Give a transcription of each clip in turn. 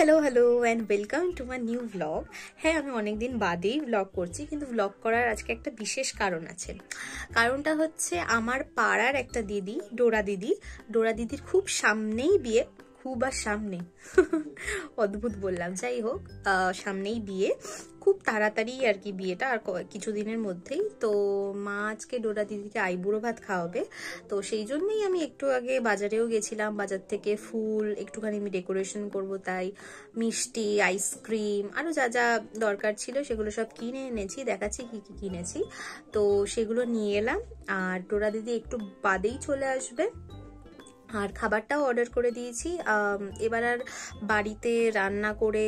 Hello hello and welcome to my new blog. হ্যাঁ, আমি অনেকদিন বাদেই ব্লগ করছি, কিন্তু ব্লগ করার আজকে একটা বিশেষ কারণ আছে। কারণটা হচ্ছে আমার পাড়ার একটা দিদি, ডোরা দিদির খুব সামনেই বিয়ে। খুব আর সামনে অদ্ভুত বললাম, যাই হোক, সামনেই বিয়ে, খুব তাড়াতাড়ি আর কি বিয়েটা, আর কিছুদিনের মধ্যেই। তো মা আজকে ডোরা দিদিকে আইবুড়ো ভাত খাওয়াবে, তো সেই জন্যই আমি একটু আগে বাজারেও গেছিলাম। বাজার থেকে ফুল, একটুখানি আমি ডেকোরেশন করব, তাই মিষ্টি, আইসক্রিম, আরও যা যা দরকার ছিল সেগুলো সব কিনে এনেছি। দেখাচ্ছি কি কি কিনেছি। তো সেগুলো নিয়ে এলাম, আর ডোরা দিদি একটু বাদেই চলে আসবে। আর খাবারটাও অর্ডার করে দিয়েছি। এবার আর বাড়িতে রান্না করে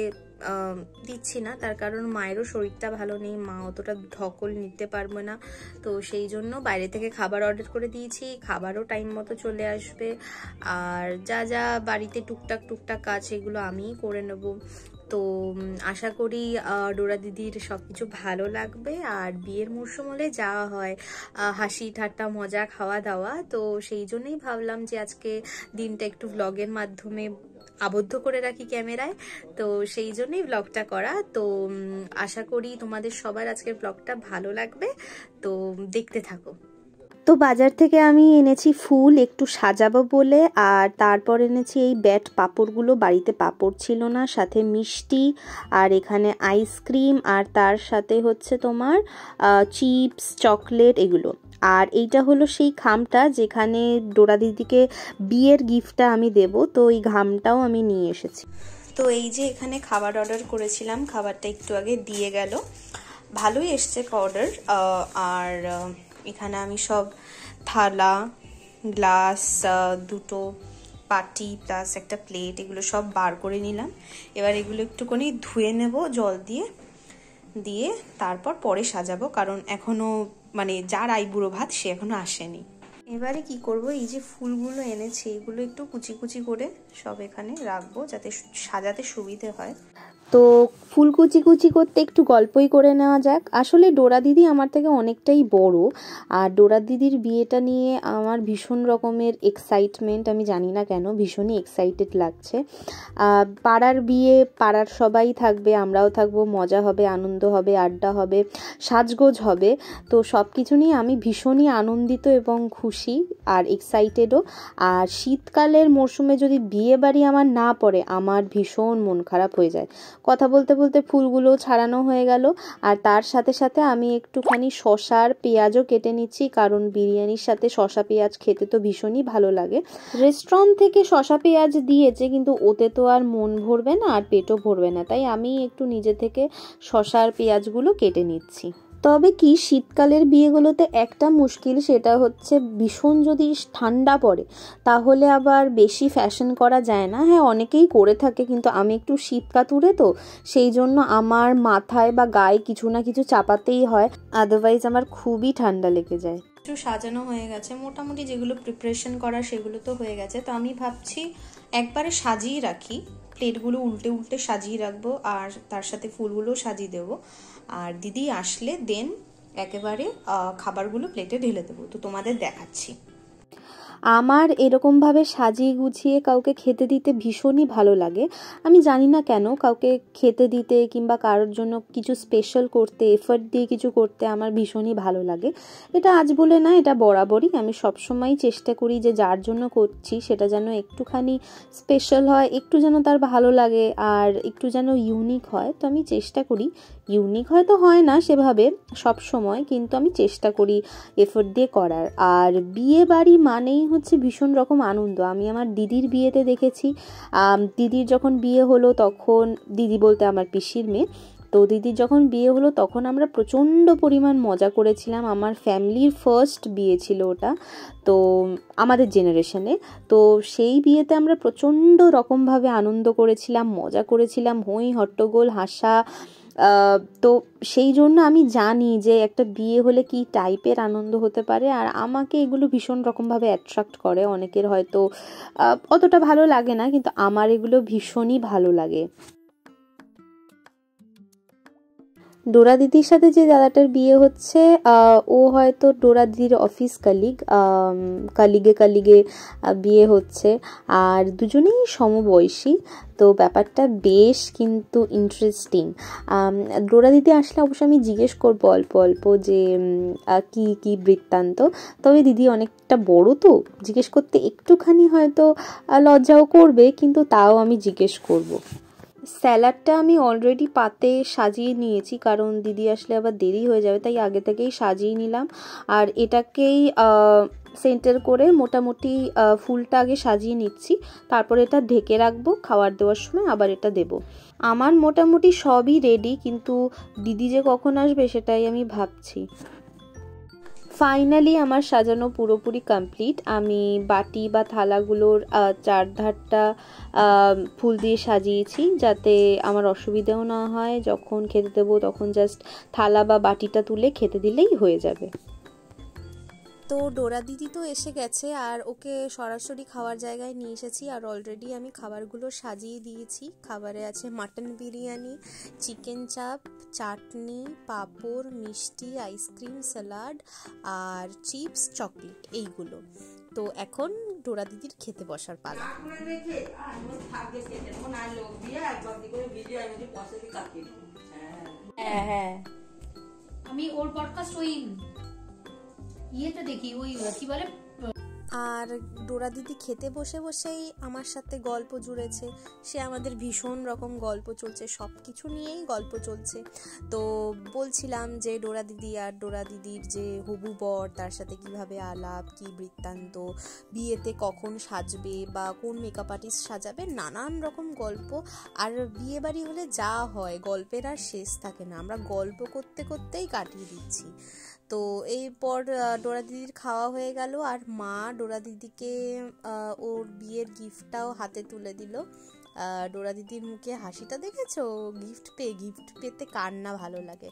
দিচ্ছি না, তার কারণ মায়েরও শরীরটা ভালো নেই, মা অতটা ধকল নিতে পারবে না। তো সেই জন্য বাইরে থেকে খাবার অর্ডার করে দিয়েছি, খাবারও টাইম মতো চলে আসবে। আর যা যা বাড়িতে টুকটাক কাজ সেগুলো আমিই করে নেব। তো আশা করি ডোরা দিদির সবকিছু ভালো লাগবে। আর বিয়ের মরশুম হলে যাওয়া হয়, হাসি ঠাট্টা মজা খাওয়া দাওয়া, তো সেই জন্যই ভাবলাম যে আজকে দিনটা একটু ভ্লগের মাধ্যমে আবদ্ধ করে রাখি ক্যামেরায়। তো সেই জন্যই ব্লগটা করা। তো আশা করি তোমাদের সবার আজকের ব্লগটা ভালো লাগবে, তো দেখতে থাকো। তো বাজার থেকে আমি এনেছি ফুল একটু সাজাবো বলে, আর তারপর এনেছি এই ব্যাট পাঁপড়গুলো, বাড়িতে পাঁপড় ছিল না, সাথে মিষ্টি, আর এখানে আইসক্রিম, আর তার সাথে হচ্ছে তোমার চিপস, চকলেট, এগুলো। আর এইটা হলো সেই খামটা যেখানে ডোরা দিদিকে বিয়ের গিফটটা আমি দেব, তো এই ঘামটাও আমি নিয়ে এসেছি। তো এই যে এখানে খাবার অর্ডার করেছিলাম, খাবারটা একটু আগে দিয়ে গেল, ভালোই এসছে অর্ডার। আর এখানে আমি সব থালা, গ্লাস, দুটো পাটি প্লাস একটা প্লেট, এগুলো সব বার করে নিলাম। এবার এগুলো একটুখানি ধুয়ে নেব জল দিয়ে তারপর পরে সাজাবো, কারণ এখনো মানে যার আইবুড়ো ভাত সে এখনো আসেনি। এবারে কি করব, এই যে ফুলগুলো এনেছি এগুলো একটু কুচি কুচি করে সব এখানে রাখবো, যাতে সাজাতে সুবিধে হয়। তো ফুল কুচি কুচি করতে একটু গল্পই করে নেওয়া যাক। আসলে ডোরা দিদি আমার থেকে অনেকটাই বড়, আর ডোরা দিদির বিয়েটা নিয়ে আমার ভীষণ রকমের এক্সাইটমেন্ট, আমি জানি না কেন ভীষণই এক্সাইটেড লাগছে। পাড়ার বিয়ে, পাড়ার সবাই থাকবে, আমরাও থাকবো, মজা হবে, আনন্দ হবে, আড্ডা হবে, সাজগোজ হবে। তো সব কিছু নিয়ে আমি ভীষণই আনন্দিত এবং খুশি আর এক্সাইটেডও। আর শীতকালের মরশুমে যদি বিয়ে বাড়ি আমার না পড়ে, আমার ভীষণ মন খারাপ হয়ে যায়। কথা বলতে বলতে ফুলগুলো ছাড়ানো হয়ে গেল, আর তার সাথে সাথে আমি একটুখানি শসার পেঁয়াজও কেটে নিচ্ছি, কারণ বিরিয়ানির সাথে শসা পেঁয়াজ খেতে তো ভীষণই ভালো লাগে। রেস্টুরেন্ট থেকে শসা পেঁয়াজ দিয়েছে, কিন্তু ওতে তো আর মন ভরবে না আর পেটও ভরবে না, তাই আমি একটু নিজে থেকে শসার পেঁয়াজগুলো কেটে নিচ্ছি। তবে কি, শীতকালের বিয়েগুলোতে একটা মুশকিল, সেটা হচ্ছে ভীষণ যদি ঠান্ডা পড়ে তাহলে আবার বেশি ফ্যাশন করা যায় না। হ্যাঁ, অনেকেই করে থাকে, কিন্তু আমি একটু শীত কাতুরে, তো সেই জন্য আমার মাথায় বা গায়ে কিছু না কিছু চাপাতেই হয়, আদারওয়াইজ আমার খুবই ঠান্ডা লেগে যায়। একটু সাজানো হয়ে গেছে, মোটামুটি যেগুলো প্রিপারেশন করা সেগুলো তো হয়ে গেছে। তো আমি ভাবছি একবারে সাজিয়ে রাখি, প্লেটগুলো উল্টে উল্টে সাজিয়ে রাখবো, আর তার সাথে ফুলগুলো সাজিয়ে দেবো। আর দিদি আসলে দেন একেবারে খাবারগুলো প্লেটে ঢেলে দেবো, তো তোমাদের দেখাচ্ছি। আমার এরকমভাবে সাজিয়ে গুছিয়ে কাউকে খেতে দিতে ভীষণই ভালো লাগে। আমি জানি না কেন, কাউকে খেতে দিতে কিংবা কারোর জন্য কিছু স্পেশাল করতে, এফর্ট দিয়ে কিছু করতে আমার ভীষণই ভালো লাগে। এটা আজ বলে না, এটা বরাবরই। আমি সবসময়ই চেষ্টা করি যে যার জন্য করছি সেটা যেন একটুখানি স্পেশাল হয়, একটু যেন তার ভালো লাগে, আর একটু যেন ইউনিক হয়। তো আমি চেষ্টা করি, ইউনিক হয়তো হয় না সেভাবে সব সময়, কিন্তু আমি চেষ্টা করি এফোর্ট দিয়ে করার। আর বিয়ে বাড়ি মানেই হচ্ছে ভীষণ রকম আনন্দ। আমি আমার দিদির বিয়েতে দেখেছি, দিদির যখন বিয়ে হলো তখন, দিদি বলতে আমার পিসির মেয়ে, তো দিদির যখন বিয়ে হলো তখন আমরা প্রচণ্ড পরিমাণ মজা করেছিলাম। আমার ফ্যামিলির ফার্স্ট বিয়ে ছিল ওটা, তো আমাদের জেনারেশনে। তো সেই বিয়েতে আমরা প্রচণ্ড রকমভাবে আনন্দ করেছিলাম, মজা করেছিলাম, হই হট্টগোল, হাসা। তো সেই জন্য আমি জানি যে একটা বিয়ে হলে কি টাইপের আনন্দ হতে পারে, আর আমাকে এগুলো ভীষণ রকমভাবে অ্যাট্রাক্ট করে। অনেকের হয়তো অতটা ভালো লাগে না, কিন্তু আমার এগুলো ভীষণই ভালো লাগে। ডোরা দিদির সাথে যে দাদাটার বিয়ে হচ্ছে ও হয়তো ডোরা দিদির অফিস কালিগে বিয়ে হচ্ছে, আর দুজনেই সমবয়সী। তো ব্যাপারটা বেশ কিন্তু ইন্টারেস্টিং। ডোরা দিদি আসলে অবশ্য আমি জিজ্ঞেস করবো অল্প অল্প যে কি কি বৃত্তান্ত। তবে দিদি অনেকটা বড়, তো জিজ্ঞেস করতে একটুখানি হয়তো লজ্জাও করবে, কিন্তু তাও আমি জিজ্ঞেস করব। স্যালাডটা আমি অলরেডি পাতে সাজিয়ে নিয়েছি, কারণ দিদি আসলে আবার দেরি হয়ে যাবে, তাই আগে থেকেই সাজিয়ে নিলাম। আর এটাকেই সেন্টার করে মোটামুটি ফুলটা আগে সাজিয়ে নিচ্ছি, তারপর এটা ঢেকে রাখবো, খাবার দেওয়ার সময় আবার এটা দেব। আমার মোটামুটি সবই রেডি, কিন্তু দিদি যে কখন আসবে সেটাই আমি ভাবছি। ফাইনালি আমার সাজানো পুরোপুরি কমপ্লিট। আমি বাটি বা থালাগুলোর চারধারটা ফুল দিয়ে সাজিয়েছি, যাতে আমার অসুবিধাও না হয়। যখন খেতে দেবো তখন জাস্ট থালা বা বাটিটা তুলে খেতে দিলেই হয়ে যাবে। তো ডোরা দিদি তো এসে গেছে, আর ওকে সরাসরি খাওয়ার জায়গায় নিয়ে এসেছি। আর অলরেডি আমি খাবারগুলো সাজিয়ে দিয়েছি। খাবারে আছে মাটন বিরিয়ানি, চিকেন চাপ, চাটনি, পাঁপড়, মিষ্টি, আইসক্রিম, স্যালাড আর চিপস, চকলেট, এইগুলো। তো এখন ডোরা দিদির খেতে বসার পালা। হ্যাঁ হ্যাঁ, আমি ওর পডকাস্ট ওই ইয়েতে দেখি, ওই কি বলে। আর ডোরা দিদি খেতে বসে বসেই আমার সাথে গল্প জুড়েছে। সে আমাদের ভীষণ রকম গল্প চলছে, সব কিছু নিয়েই গল্প চলছে। তো বলছিলাম যে ডোরা দিদি আর ডোরা দিদির যে হবু বর, তার সাথে কিভাবে আলাপ, কি বৃত্তান্ত, বিয়েতে কখন সাজবে বা কোন মেকআপ আর্টিস্ট সাজাবে, নানান রকম গল্প। আর বিয়ে বাড়ি হলে যা হয়, গল্পের আর শেষ থাকে না, আমরা গল্প করতে করতেই কাটিয়ে দিচ্ছি। তো এরপর ডোরা দিদির খাওয়া হয়ে গেল, আর মা ডোরা দিদিকে ওর বিয়ের গিফটটাও হাতে তুলে দিল। ডোরা দিদির মুখে হাসিটা দেখেছো? গিফট পেতে কার না ভালো লাগে।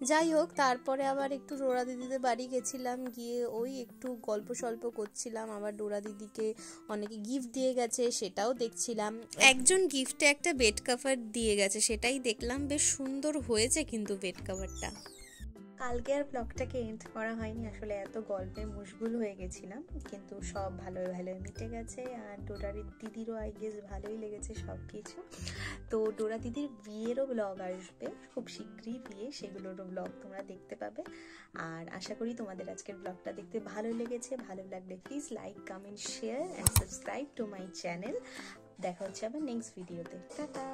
যাই হোক, তারপরে আবার একটু ডোরা দিদিদের বাড়ি গেছিলাম, গিয়ে ওই একটু গল্প সল্প করছিলাম। আবার ডোরা দিদিকে অনেকে গিফট দিয়ে গেছে, সেটাও দেখছিলাম। একজন গিফটে একটা বেড কভার দিয়ে গেছে, সেটাই দেখলাম, বেশ সুন্দর হয়েছে কিন্তু বেড কভারটা। কালকে আর ব্লগটাকে এন্ড করা হয়নি, আসলে এত গল্পে মশগুল হয়ে গেছিলাম, কিন্তু সব ভালোই মিটে গেছে। আর ডোরা দিদিরও আই গেস ভালোই লেগেছে সব কিছু। তো ডোরা দিদির বিয়েরও ব্লগ আসবে খুব শীঘ্রই, বিয়ে, সেগুলোরও ব্লগ তোমরা দেখতে পাবে। আর আশা করি তোমাদের আজকের ব্লগটা দেখতে ভালো লেগেছে। ভালো লাগলে please like, comment, share and subscribe to my channel. দেখা হচ্ছে আবার নেক্সট ভিডিওতে। টাটা।